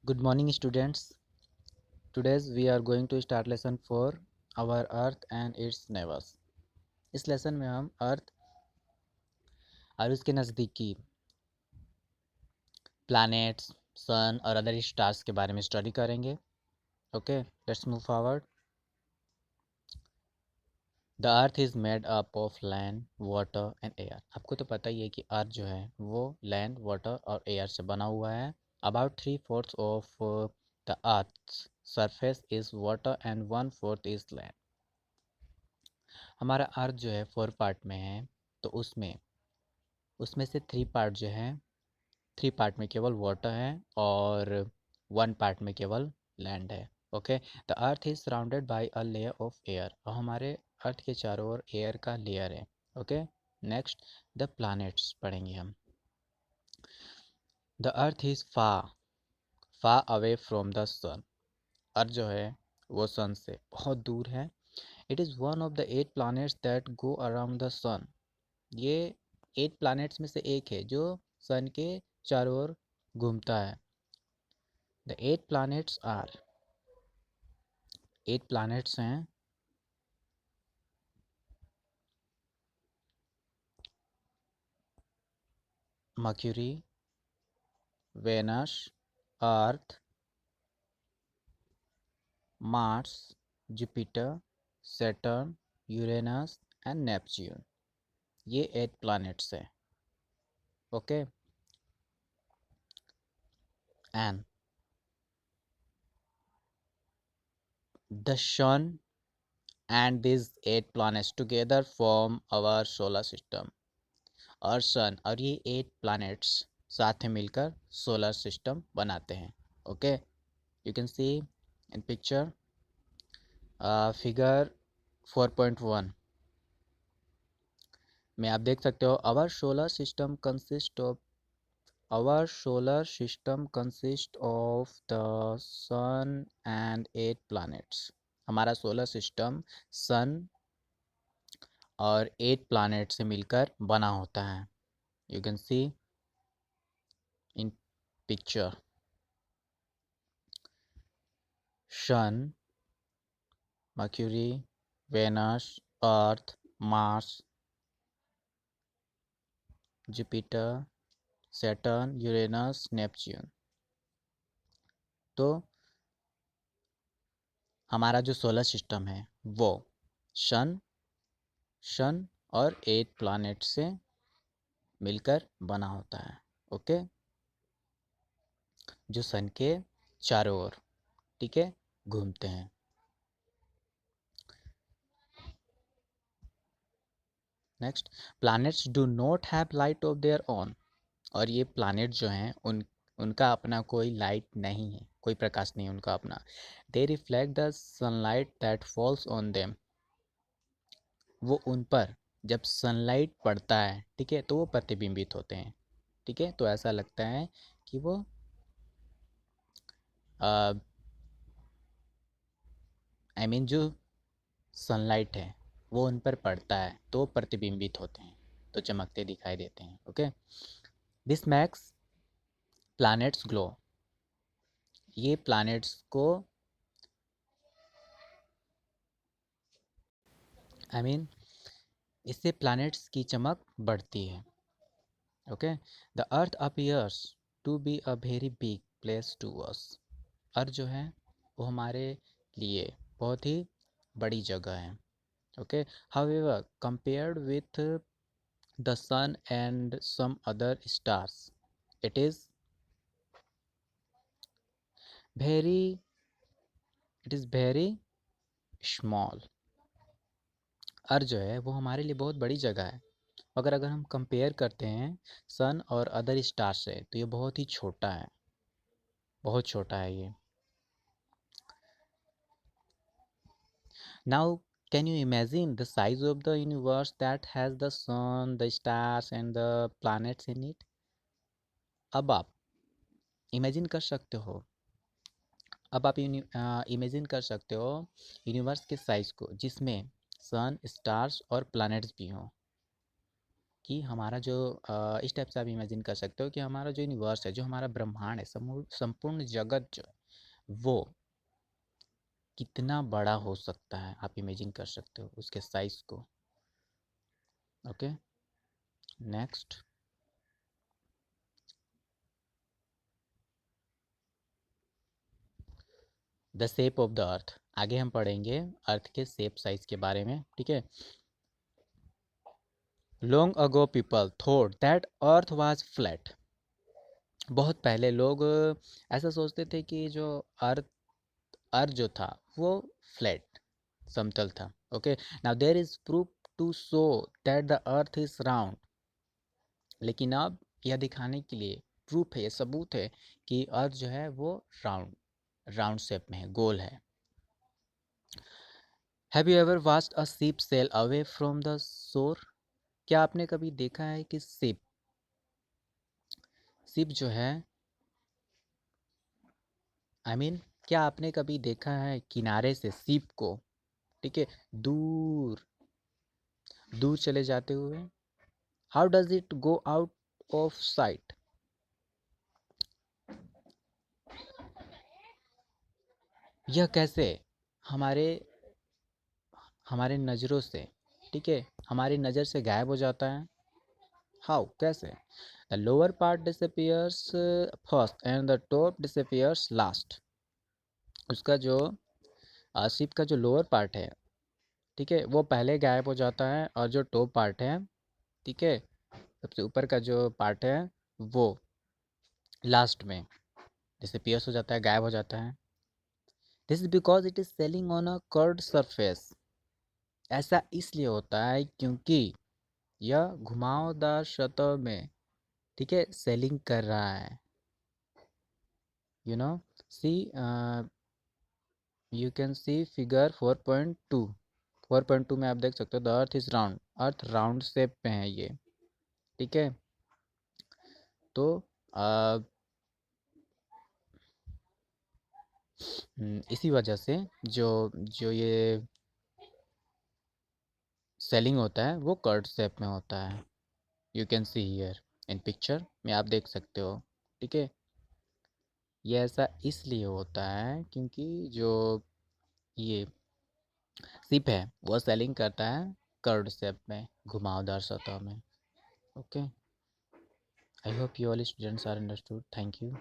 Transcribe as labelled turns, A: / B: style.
A: Good morning, students. Today we are going to start lesson 4, our Earth and its neighbors. इस lesson में हम अर्थ और उसके नज़दीकी प्लैनेट्स, सन और अदर स्टार्स के बारे में स्टडी करेंगे. Okay, let's move forward. The earth is made up of land, water and air. आपको तो पता ही है कि अर्थ जो है वो लैंड, वाटर और एयर से बना हुआ है. About 3/4 of the earth surface is water and 1/4 is land. हमारा अर्थ जो है 4 पार्ट में है, तो उसमें उसमें से 3 पार्ट जो है, 3 पार्ट में केवल वाटर है और 1 पार्ट में केवल लैंड है. Okay, the earth is surrounded by a layer of air. और हमारे अर्थ के चारों ओर एयर का लेयर है. ओके, नेक्स्ट द प्लैनेट्स पढ़ेंगे हम. The earth is far away from the sun. Earth जो है वो सन से बहुत दूर है. It is one of the 8 planets that go around the sun. ये 8 प्लैनेट्स में से एक है जो सन के चारों ओर घूमता है. द 8 प्लैनेट्स आर, 8 प्लैनेट्स हैं. Mercury, Venus, Earth, Mars, Jupiter, Saturn, Uranus and Neptune. ये 8 प्लैनेट्स हैं. Okay, and the sun and this 8 planets together form our solar system. और सन और ये 8 प्लैनेट्स साथ में मिलकर सोलर सिस्टम बनाते हैं. Okay, you can see in picture figure 4.1 में आप देख सकते हो. Our solar system consist of the sun and 8 planets. हमारा सोलर सिस्टम सन और 8 प्लैनेट से मिलकर बना होता है. You can see in picture sun, Mercury, Venus, Earth, Mars, Jupiter, Saturn, Uranus, Neptune. तो हमारा जो सोलर सिस्टम है वो सन सन और 8 प्लैनेट से मिलकर बना होता है. ओके, जो सन के चारों ओर, ठीक है, घूमते हैं. Next, planets do not have light of their own. और ये प्लैनेट जो हैं उनका अपना कोई लाइट नहीं है, कोई प्रकाश नहीं है उनका अपना. दे reflect the sunlight that falls on them. वो उन पर जब सनलाइट पड़ता है, ठीक है, तो वो प्रतिबिंबित होते हैं. ठीक है, तो ऐसा लगता है कि वो जो सनलाइट है वो उन पर पड़ता है तो प्रतिबिंबित होते हैं, तो चमकते दिखाई देते हैं. Okay, this makes planets glow. ये प्लैनेट्स को आई मीन इससे प्लैनेट्स की चमक बढ़ती है. Okay, the earth appears to be a very big place to us. Earth जो है वो हमारे लिए बहुत ही बड़ी जगह है. Okay, however compared with the sun and some other stars it is very very small. Earth जो है वो हमारे लिए बहुत बड़ी जगह है. अगर हम कंपेयर करते हैं सन और अदर स्टार से तो ये बहुत ही छोटा है, बहुत छोटा है ये. Now can you imagine the size of the universe that has the sun, the stars and the planets in it. अब आप इमेजिन कर सकते हो, इमेजिन कर सकते हो यूनिवर्स के साइज को जिसमें सन, स्टार्स और प्लैनेट्स भी हों. कि हमारा जो इस टाइप से आप इमेजिन कर सकते हो कि हमारा जो यूनिवर्स है, जो हमारा ब्रह्मांड है, संपूर्ण जगत जो है वो कितना बड़ा हो सकता है, आप इमेजिन कर सकते हो उसके साइज को। Okay, next, the shape of the earth. आगे हम पढ़ेंगे अर्थ के शेप साइज के बारे में, ठीक है। Long ago people thought that earth was flat. बहुत पहले लोग ऐसा सोचते थे कि जो अर्थ अर्थ जो था वो फ्लैट, समतल था। Okay, now there is proof to show that the earth is round. लेकिन अब यह दिखाने के लिए प्रूफ है, ये सबूत है कि अर्थ जो है वो राउंड राउंड शेप में है, गोल है। Have you ever watched a ship sail away from the shore? क्या आपने कभी देखा है कि शिप शिप जो है, आई मीन क्या आपने कभी देखा है किनारे से शिप को, ठीक है, दूर दूर चले जाते हुए? How does it go out of site? यह कैसे हमारे हमारे नज़रों से, ठीक है, हमारी नज़र से गायब हो जाता है? हाउ, कैसे? The lower part disappears first and the top disappears last. उसका जो शिप का जो लोअर पार्ट है, ठीक है, वो पहले गायब हो जाता है, और जो टॉप पार्ट है, ठीक है, सबसे ऊपर का जो पार्ट है वो लास्ट में डिसअपियर्स हो जाता है, गायब हो जाता है। This is because it is selling on a curved surface. ऐसा इसलिए होता है क्योंकि यह घुमावदार सतह में, ठीक है, सेलिंग कर रहा है। You know, see, you can see figure 4.2। 4.2 में आप देख सकते हो the earth is round, earth round shape में है ये, ठीक है। तो इसी वजह से जो जो ये सेलिंग होता है वो कर्ड शेप में होता है। You can see here in picture में आप देख सकते हो, ठीक है। ये ऐसा इसलिए होता है क्योंकि जो ये शिप है वो सेलिंग करता है कर्ड शेप में, घुमावदार सतह में। Okay, I hope you all students are understood. Thank you.